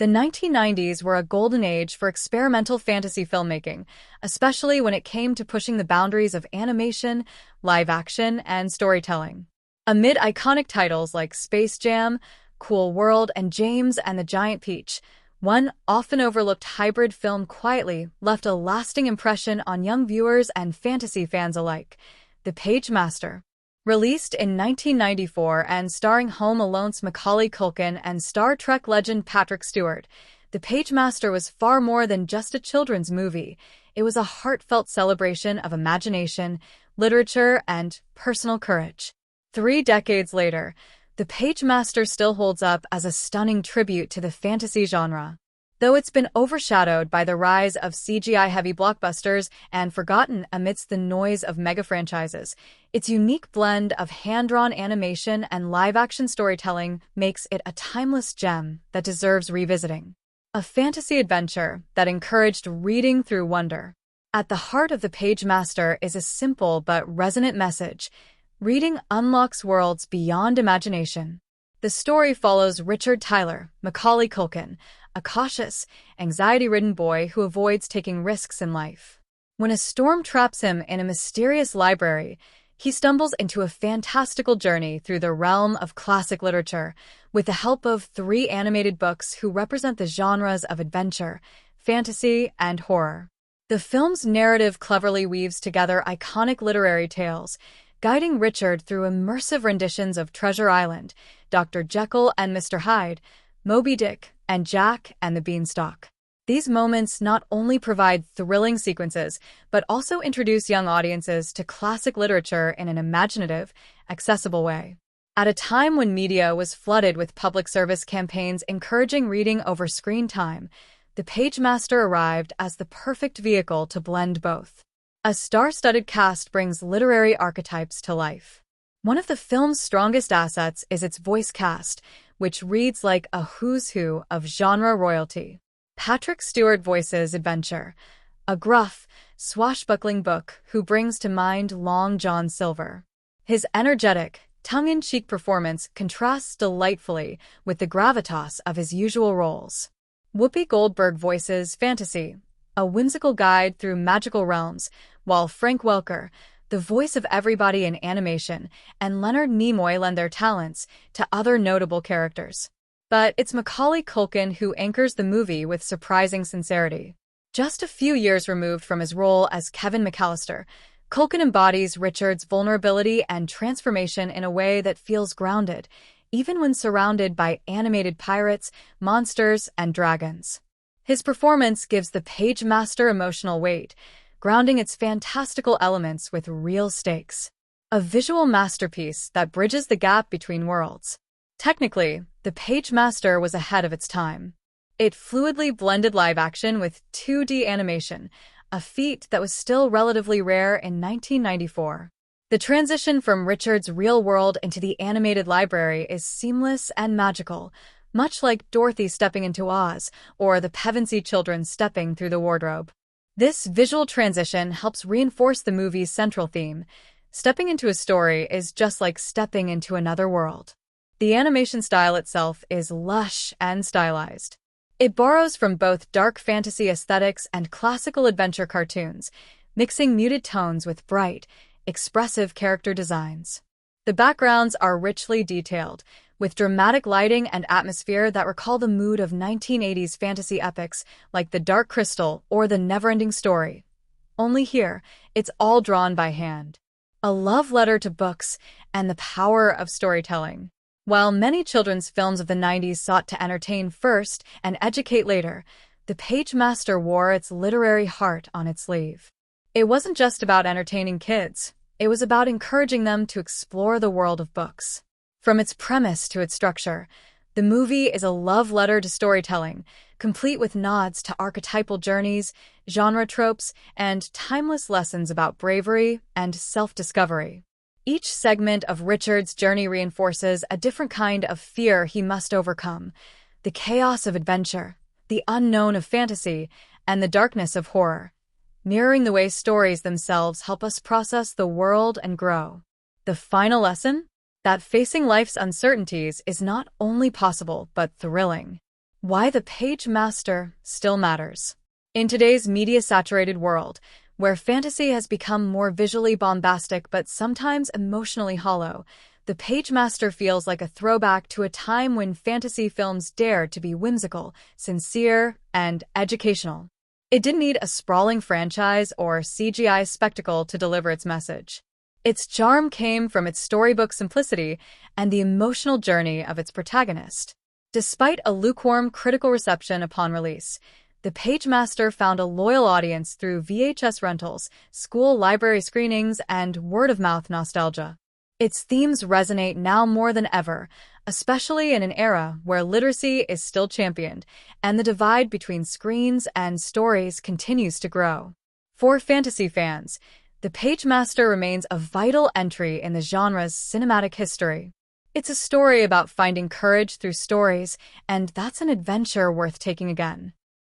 The 1990s were a golden age for experimental fantasy filmmaking, especially when it came to pushing the boundaries of animation, live action, and storytelling. Amid iconic titles like Space Jam, Cool World, and James and the Giant Peach, one often overlooked hybrid film quietly left a lasting impression on young viewers and fantasy fans alike. The Page Master. Released in 1994 and starring Home Alone's Macaulay Culkin and Star Trek legend Patrick Stewart, The Page Master was far more than just a children's movie. It was a heartfelt celebration of imagination, literature, and personal courage. 3 decades later, The Page Master still holds up as a stunning tribute to the fantasy genre. Though it's been overshadowed by the rise of CGI-heavy blockbusters and forgotten amidst the noise of mega-franchises, its unique blend of hand-drawn animation and live-action storytelling makes it a timeless gem that deserves revisiting. A fantasy adventure that encouraged reading through wonder. At the heart of The Page Master is a simple but resonant message: reading unlocks worlds beyond imagination. The story follows Richard Tyler, Macaulay Culkin, a cautious, anxiety-ridden boy who avoids taking risks in life. When a storm traps him in a mysterious library, he stumbles into a fantastical journey through the realm of classic literature, with the help of 3 animated books who represent the genres of adventure, fantasy, and horror. The film's narrative cleverly weaves together iconic literary tales, guiding Richard through immersive renditions of Treasure Island, Dr. Jekyll and Mr. Hyde, Moby Dick, and Jack and the Beanstalk. These moments not only provide thrilling sequences, but also introduce young audiences to classic literature in an imaginative, accessible way. At a time when media was flooded with public service campaigns encouraging reading over screen time, The Page Master arrived as the perfect vehicle to blend both. A star-studded cast brings literary archetypes to life. One of the film's strongest assets is its voice cast, which reads like a who's who of genre royalty. Patrick Stewart voices Adventure, a gruff, swashbuckling book who brings to mind Long John Silver. His energetic, tongue-in-cheek performance contrasts delightfully with the gravitas of his usual roles. Whoopi Goldberg voices Fantasy, a whimsical guide through magical realms, while Frank Welker, the voice of everybody in animation, and Leonard Nimoy lend their talents to other notable characters. But it's Macaulay Culkin who anchors the movie with surprising sincerity. Just a few years removed from his role as Kevin McAllister, Culkin embodies Richard's vulnerability and transformation in a way that feels grounded, even when surrounded by animated pirates, monsters, and dragons. His performance gives The Page Master emotional weight, grounding its fantastical elements with real stakes. A visual masterpiece that bridges the gap between worlds. Technically, The Page Master was ahead of its time. It fluidly blended live action with 2D animation, a feat that was still relatively rare in 1994. The transition from Richard's real world into the animated library is seamless and magical, much like Dorothy stepping into Oz or the Pevensey children stepping through the wardrobe. This visual transition helps reinforce the movie's central theme. Stepping into a story is just like stepping into another world. The animation style itself is lush and stylized. It borrows from both dark fantasy aesthetics and classical adventure cartoons, mixing muted tones with bright, expressive character designs. The backgrounds are richly detailed, with dramatic lighting and atmosphere that recall the mood of 1980s fantasy epics like The Dark Crystal or The Neverending Story. Only here, it's all drawn by hand. A love letter to books and the power of storytelling. While many children's films of the 90s sought to entertain first and educate later, The Page Master wore its literary heart on its sleeve. It wasn't just about entertaining kids, it was about encouraging them to explore the world of books. From its premise to its structure, the movie is a love letter to storytelling, complete with nods to archetypal journeys, genre tropes, and timeless lessons about bravery and self-discovery. Each segment of Richard's journey reinforces a different kind of fear he must overcome: the chaos of adventure, the unknown of fantasy, and the darkness of horror, mirroring the way stories themselves help us process the world and grow. The final lesson? That facing life's uncertainties is not only possible but thrilling. Why the page master still matters. In today's media-saturated world, where fantasy has become more visually bombastic but sometimes emotionally hollow, the page master feels like a throwback to a time when fantasy films dared to be whimsical, sincere, and educational. It didn't need a sprawling franchise or CGI spectacle to deliver its message. Its charm came from its storybook simplicity and the emotional journey of its protagonist. Despite a lukewarm critical reception upon release, The Page Master found a loyal audience through VHS rentals, school library screenings, and word-of-mouth nostalgia. Its themes resonate now more than ever, especially in an era where literacy is still championed and the divide between screens and stories continues to grow. For fantasy fans, The Page Master remains a vital entry in the genre's cinematic history. It's a story about finding courage through stories, and that's an adventure worth taking again.